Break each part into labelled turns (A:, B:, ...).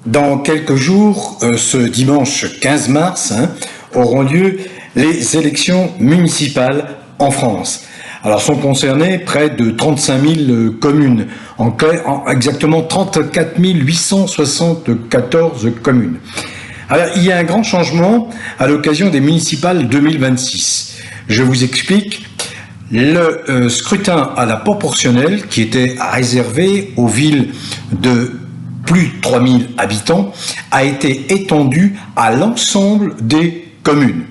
A: Dans quelques jours, ce dimanche 15 mars, auront lieu les élections municipales en France. Alors sont concernées près de 35 000 communes, exactement 34 874 communes. Alors il y a un grand changement à l'occasion des municipales 2026. Je vous explique. Le scrutin à la proportionnelle, qui était réservé aux villes de plus de 3 000 habitants, a été étendu à l'ensemble des communes.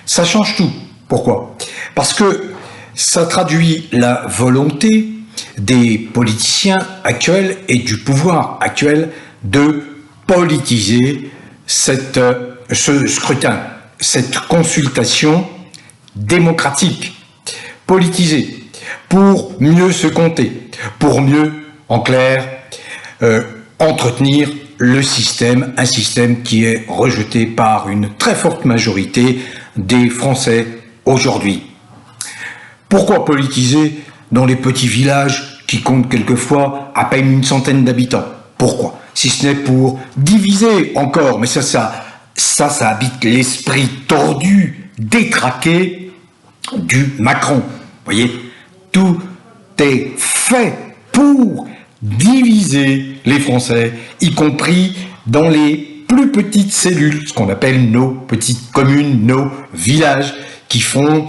A: Ça change tout. Pourquoi? Parce que ça traduit la volonté des politiciens actuels et du pouvoir actuel de politiser ce scrutin, cette consultation démocratique, politisée, pour mieux se compter, pour mieux, en clair, entretenir le système, un système qui est rejeté par une très forte majorité des Français aujourd'hui. Pourquoi politiser dans les petits villages qui comptent quelquefois à peine une centaine d'habitants? Pourquoi? Si ce n'est pour diviser encore, mais ça habite l'esprit tordu, détraqué du Macron. Vous voyez, tout est fait pour diviser les Français, y compris dans les plus petites cellules, ce qu'on appelle nos petites communes, nos villages, qui font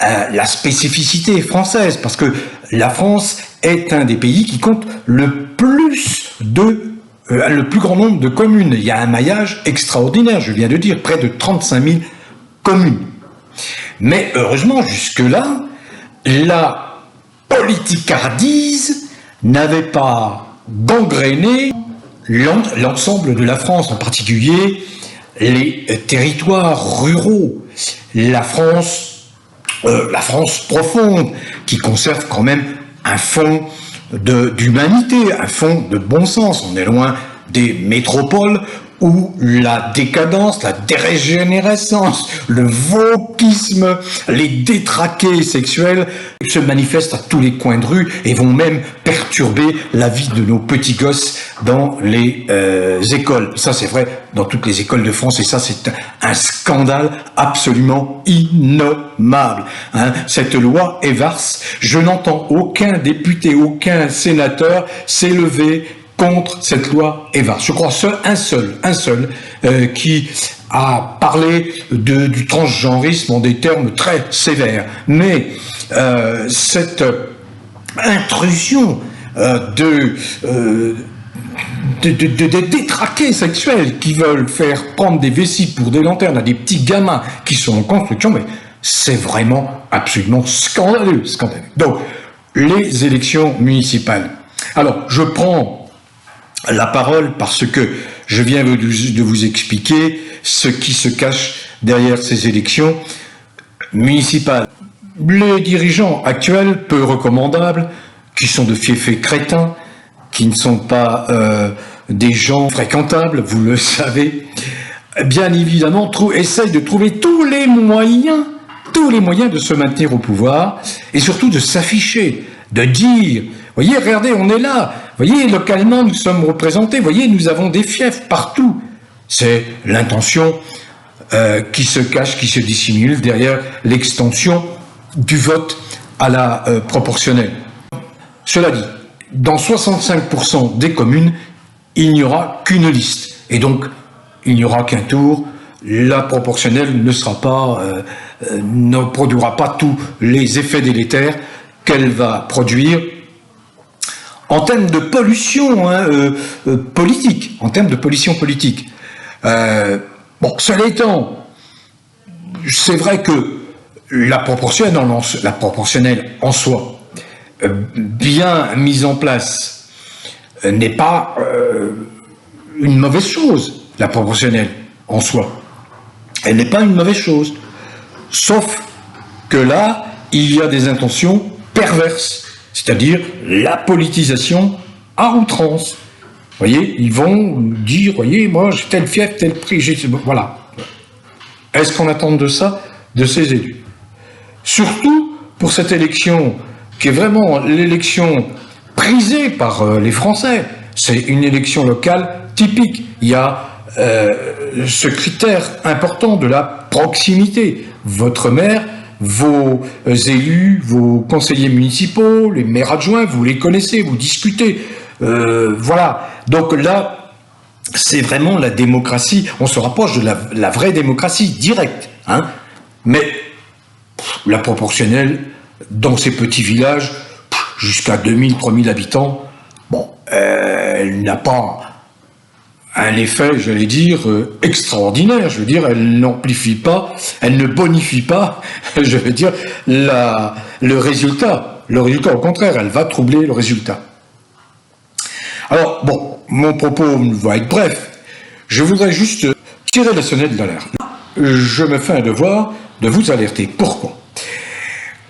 A: la spécificité française, parce que la France est un des pays qui compte le plus grand nombre de communes. Il y a un maillage extraordinaire, je viens de dire, près de 35 000 communes. Mais heureusement, jusque-là, la politicardise n'avait pas gangréné l'ensemble de la France, en particulier les territoires ruraux, la France profonde, qui conserve quand même un fond d'humanité, un fond de bon sens. On est loin des métropoles où la décadence, la dérégénérescence, le wokisme, les détraqués sexuels se manifestent à tous les coins de rue et vont même perturber la vie de nos petits gosses dans les écoles. Ça, c'est vrai dans toutes les écoles de France, et ça, c'est un scandale absolument innommable. Cette loi Evars, je n'entends aucun député, aucun sénateur s'élever contre cette loi Evars. Je crois un seul qui a parlé du transgenrisme en des termes très sévères. Mais cette intrusion de détraqués sexuels qui veulent faire prendre des vessies pour des lanternes à des petits gamins qui sont en construction, mais c'est vraiment absolument scandaleux. Donc, les élections municipales. Alors, je prends la parole parce que je viens de vous expliquer ce qui se cache derrière ces élections municipales. Les dirigeants actuels, peu recommandables, qui sont de fiefés crétins, qui ne sont pas des gens fréquentables, vous le savez, bien évidemment, essayent de trouver tous les moyens de se maintenir au pouvoir et surtout de s'afficher, de dire, voyez, regardez, on est là, voyez, localement, nous sommes représentés, voyez, nous avons des fiefs partout. C'est l'intention qui se cache, qui se dissimule derrière l'extension du vote à la proportionnelle. Cela dit, dans 65% des communes, il n'y aura qu'une liste. Et donc, il n'y aura qu'un tour. La proportionnelle ne produira pas tous les effets délétères qu'elle va produire en termes de pollution politique. Cela étant, c'est vrai que la proportionnelle en soi, bien mise en place, n'est pas une mauvaise chose, la proportionnelle en soi. Elle n'est pas une mauvaise chose. Sauf que là, il y a des intentions perverses, c'est-à-dire la politisation à outrance. Vous voyez, ils vont dire, voyez, moi j'ai tel fief, tel prix, voilà. Est-ce qu'on attend de ça, de ces élus? Surtout pour cette élection, qui est vraiment l'élection prisée par les Français. C'est une élection locale typique. Il y a ce critère important de la proximité. Votre maire, vos élus, vos conseillers municipaux, les maires adjoints, vous les connaissez, vous discutez. Voilà. Donc là, c'est vraiment la démocratie. On se rapproche de la vraie démocratie directe. Hein. Mais la proportionnelle, dans ces petits villages, jusqu'à 2000, 3000 habitants, bon, elle n'a pas un effet, j'allais dire, extraordinaire. Je veux dire, elle n'amplifie pas, elle ne bonifie pas, je veux dire, le résultat. Le résultat, au contraire, elle va troubler le résultat. Alors, bon, mon propos va être bref. Je voudrais juste tirer la sonnette d'alerte. Je me fais un devoir de vous alerter. Pourquoi ?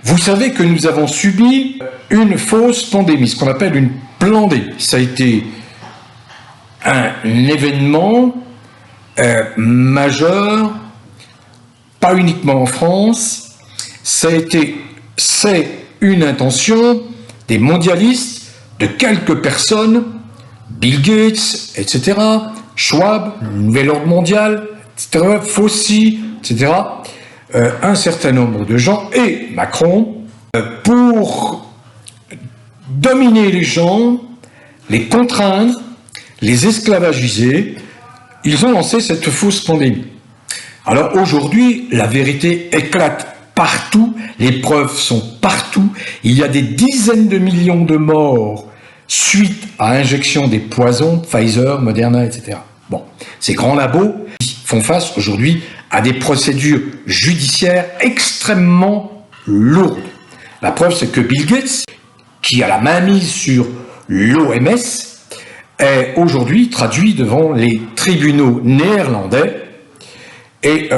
A: Vous savez que nous avons subi une fausse pandémie, ce qu'on appelle une plandémie. Ça a été un événement majeur, pas uniquement en France. C'est une intention des mondialistes, de quelques personnes, Bill Gates, etc., Schwab, le Nouvel Ordre Mondial, etc., Fauci, etc., un certain nombre de gens, et Macron, pour dominer les gens, les contraindre, les esclavagiser, ils ont lancé cette fausse pandémie. Alors aujourd'hui, la vérité éclate partout, les preuves sont partout, il y a des dizaines de millions de morts suite à injection des poisons, Pfizer, Moderna, etc. Bon, ces grands labos font face aujourd'hui à des procédures judiciaires extrêmement lourdes. La preuve, c'est que Bill Gates, qui a la main mise sur l'OMS, est aujourd'hui traduit devant les tribunaux néerlandais et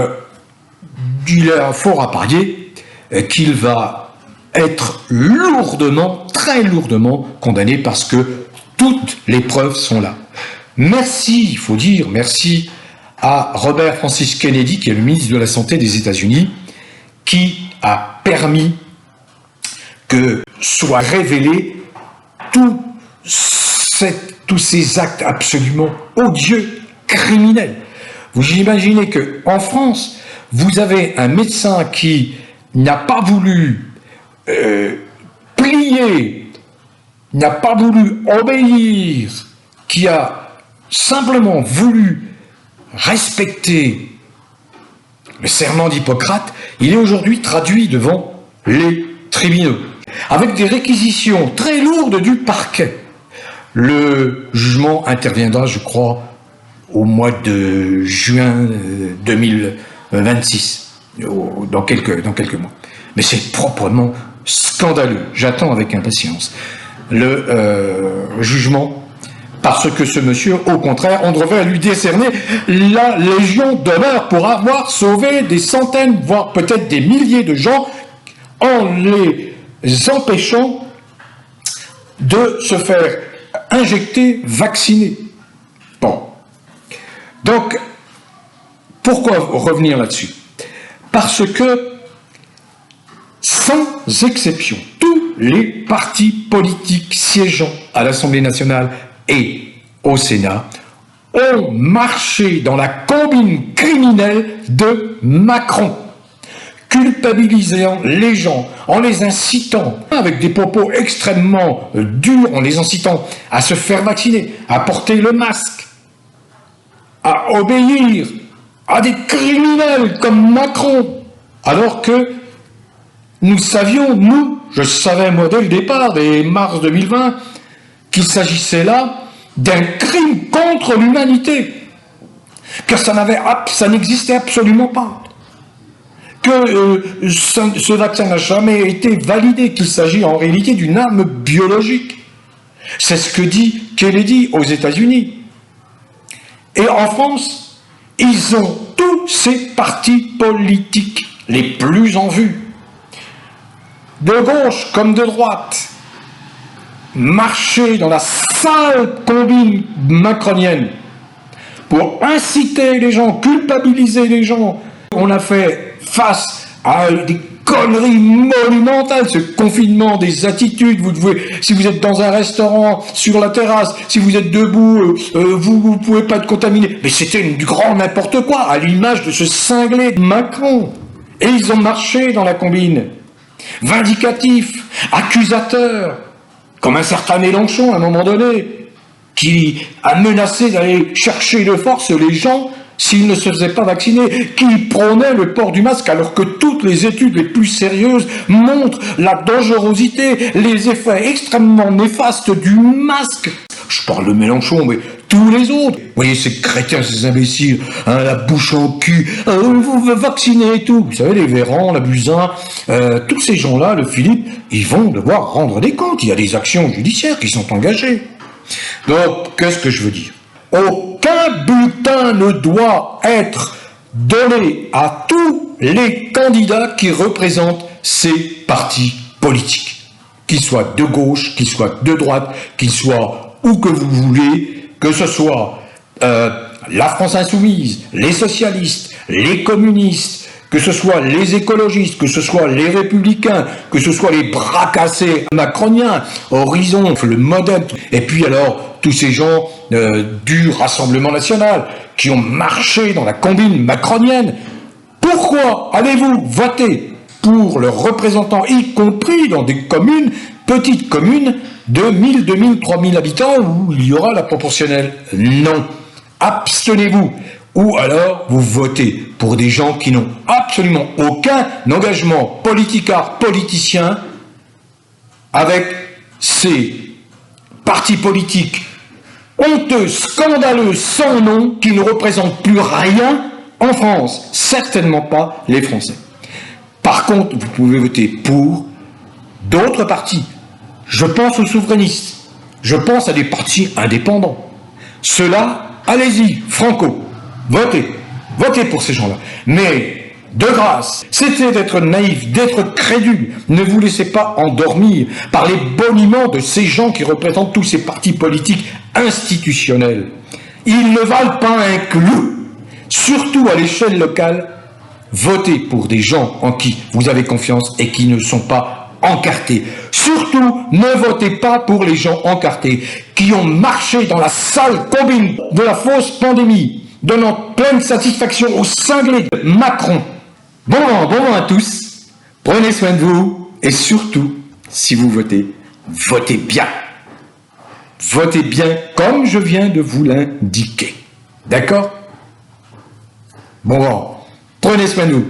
A: il est fort à parier qu'il va être lourdement, très lourdement condamné parce que toutes les preuves sont là. Merci, il faut dire, merci à Robert Francis Kennedy, qui est le ministre de la Santé des États-Unis, qui a permis que soient révélés tous ces actes absolument odieux, criminels. Vous imaginez qu'en France, vous avez un médecin qui n'a pas voulu plier, n'a pas voulu obéir, qui a simplement voulu respecter le serment d'Hippocrate, il est aujourd'hui traduit devant les tribunaux, avec des réquisitions très lourdes du parquet. Le jugement interviendra, je crois, au mois de juin 2026, dans quelques mois. Mais c'est proprement scandaleux. J'attends avec impatience le jugement, parce que ce monsieur, au contraire, on devrait lui décerner la Légion d'honneur pour avoir sauvé des centaines, voire peut-être des milliers de gens en les empêchant de se faire injecter, vacciner. Bon. Donc, pourquoi revenir là-dessus ? Parce que, sans exception, tous les partis politiques siégeant à l'Assemblée nationale et au Sénat ont marché dans la combine criminelle de Macron, culpabilisant les gens, en les incitant, avec des propos extrêmement durs, en les incitant à se faire vacciner, à porter le masque, à obéir à des criminels comme Macron, alors que nous savions, je savais moi dès le départ, dès mars 2020, qu'il s'agissait là d'un crime contre l'humanité, que ça n'existait absolument pas, que ce vaccin n'a jamais été validé, qu'il s'agit en réalité d'une arme biologique. C'est ce que dit Kennedy aux États-Unis. Et en France, ils ont tous ces partis politiques les plus en vue, de gauche comme de droite, marcher dans la sale combine macronienne pour inciter les gens, culpabiliser les gens. On a fait face à des connerie monumentale, ce confinement des attitudes. Vous devez, si vous êtes dans un restaurant, sur la terrasse, si vous êtes debout, vous pouvez pas être contaminé. Mais c'était du grand n'importe quoi, à l'image de ce cinglé de Macron. Et ils ont marché dans la combine. Vindicatifs, accusateurs, comme un certain Mélenchon à un moment donné, qui a menacé d'aller chercher de force les gens s'ils ne se faisaient pas vacciner, qui prônait le port du masque alors que toutes les études les plus sérieuses montrent la dangerosité, les effets extrêmement néfastes du masque. Je parle de Mélenchon, mais tous les autres. Vous voyez ces crétins, ces imbéciles, hein, la bouche en cul, vous vaccinez et tout. Vous savez, les Véran, la Buzyn, tous ces gens-là, le Philippe, ils vont devoir rendre des comptes. Il y a des actions judiciaires qui sont engagées. Donc, qu'est-ce que je veux dire ? Aucun bulletin ne doit être donné à tous les candidats qui représentent ces partis politiques. Qu'ils soient de gauche, qu'ils soient de droite, qu'ils soient où que vous voulez, que ce soit la France insoumise, les socialistes, les communistes, que ce soit les écologistes, que ce soit les républicains, que ce soit les bras cassés macroniens, Horizon, le Modem, et puis alors tous ces gens du Rassemblement national qui ont marché dans la combine macronienne. Pourquoi allez-vous voter pour leurs représentants, y compris dans des communes, petites communes de 1000, 2000, 3000 habitants où il y aura la proportionnelle? Non. Abstenez-vous. Ou alors, vous votez pour des gens qui n'ont absolument aucun engagement politicien avec ces partis politiques honteux, scandaleux, sans nom, qui ne représentent plus rien en France. Certainement pas les Français. Par contre, vous pouvez voter pour d'autres partis. Je pense aux souverainistes. Je pense à des partis indépendants. Ceux-là, allez-y, franco. Votez. Votez pour ces gens-là. Mais, de grâce, c'était d'être naïf, d'être crédule. Ne vous laissez pas endormir par les boniments de ces gens qui représentent tous ces partis politiques institutionnels. Ils ne valent pas un clou. Surtout à l'échelle locale, votez pour des gens en qui vous avez confiance et qui ne sont pas encartés. Surtout, ne votez pas pour les gens encartés qui ont marché dans la sale combine de la fausse pandémie, donnant pleine satisfaction au cinglé de Macron. Bon vent à tous, prenez soin de vous, et surtout, si vous votez, votez bien. Votez bien comme je viens de vous l'indiquer. D'accord ? Bon vent, prenez soin de vous.